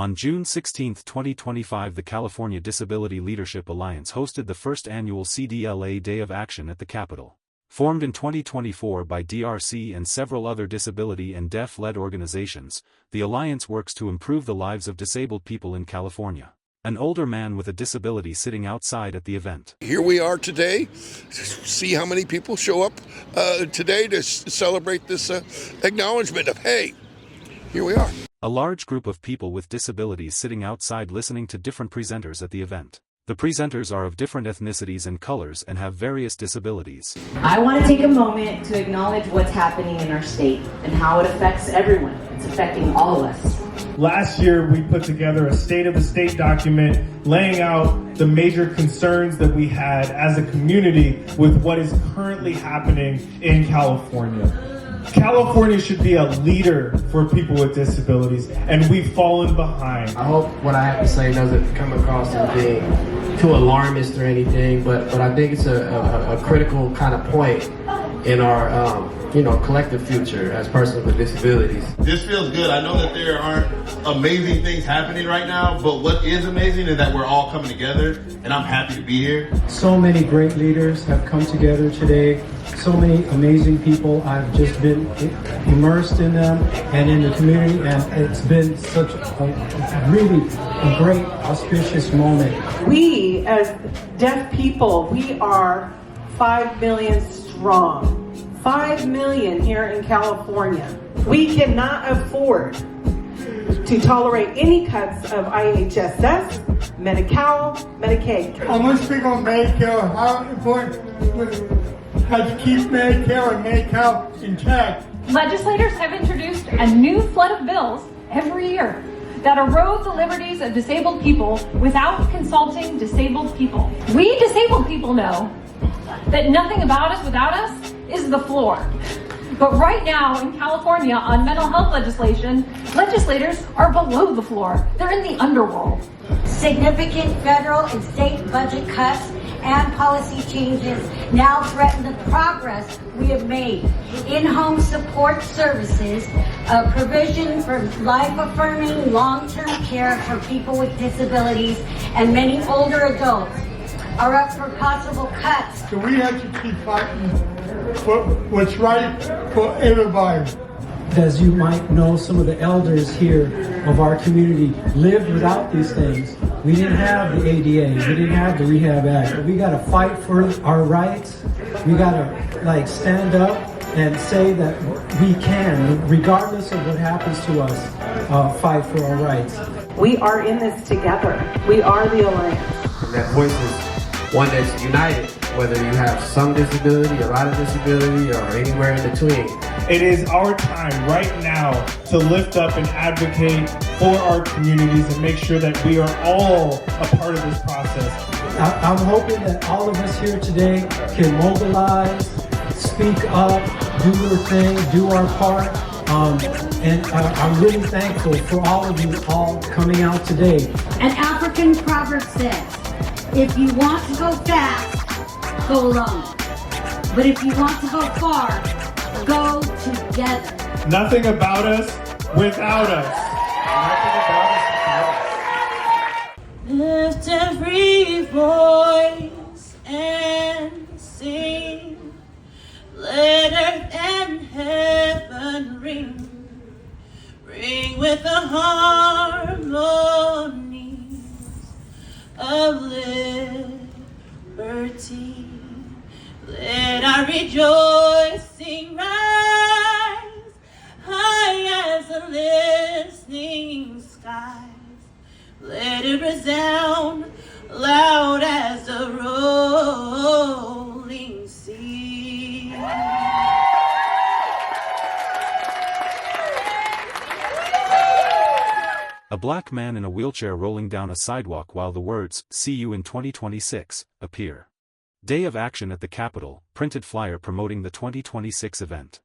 On June 16, 2025, the California Disability Leadership Alliance hosted the first annual CDLA Day of Action at the Capitol. Formed in 2024 by DRC and several other disability and deaf-led organizations, the alliance works to improve the lives of disabled people in California. An older man with a disability sitting outside at the event. Here we are today. See how many people show up today to celebrate this acknowledgement of, hey, here we are. A large group of people with disabilities sitting outside listening to different presenters at the event. The presenters are of different ethnicities and colors and have various disabilities. I want to take a moment to acknowledge what's happening in our state and how it affects everyone. It's affecting all of us. Last year, we put together a State of the State document laying out the major concerns that we had as a community with what is currently happening in California. California should be a leader for people with disabilities, and we've fallen behind. I hope what I have to say doesn't come across as being too alarmist or anything, but I think it's a critical kind of point in our collective future as persons with disabilities. This feels good. I know that there aren't amazing things happening right now, but what is amazing is that we're all coming together, and I'm happy to be here. So many great leaders have come together today. So many amazing people. I've just been immersed in them and in the community, and it's been such a really great, auspicious moment. We, as deaf people, we are 5 million strong. 5 million here in California. We cannot afford to tolerate any cuts of IHSS, Medi-Cal, Medicaid. I want to speak on Medi-Cal, how important how to keep Medi-Cal and Medi-Cal intact. Legislators have introduced a new flood of bills every year that erode the liberties of disabled people without consulting disabled people. We disabled people know that nothing about us without us is the floor. But right now in California on mental health legislation, legislators are below the floor. They're in the underworld. Significant federal and state budget cuts and policy changes now threaten the progress we have made. In-home support services, provision for life-affirming long-term care for people with disabilities, and many older adults are up for possible cuts. So we have to keep fighting for what's right for everybody. As you might know, some of the elders here of our community lived without these things. We didn't have the ADA, we didn't have the Rehab Act, but we got to fight for our rights. We got to stand up and say that we can, regardless of what happens to us, fight for our rights. We are in this together. We are the alliance. And that voice is one that's united, whether you have some disability, a lot of disability, or anywhere in between. It is our time right now to lift up and advocate for our communities and make sure that we are all a part of this process. I'm hoping that all of us here today can mobilize, speak up, do your thing, do our part. And I'm really thankful for all of you all coming out today. An African proverb says, if you want to go fast, go alone. But if you want to go far, go together. Nothing about us without us. Lift every voice and sing. Let earth and heaven ring. Ring with the harmonies of liberty. Let our rejoicing rise high as the listening skies. Let it resound loud as the rolling sea. A black man in a wheelchair rolling down a sidewalk while the words, "See you in 2026, appear. Day of Action at the Capitol, printed flyer promoting the 2026 event.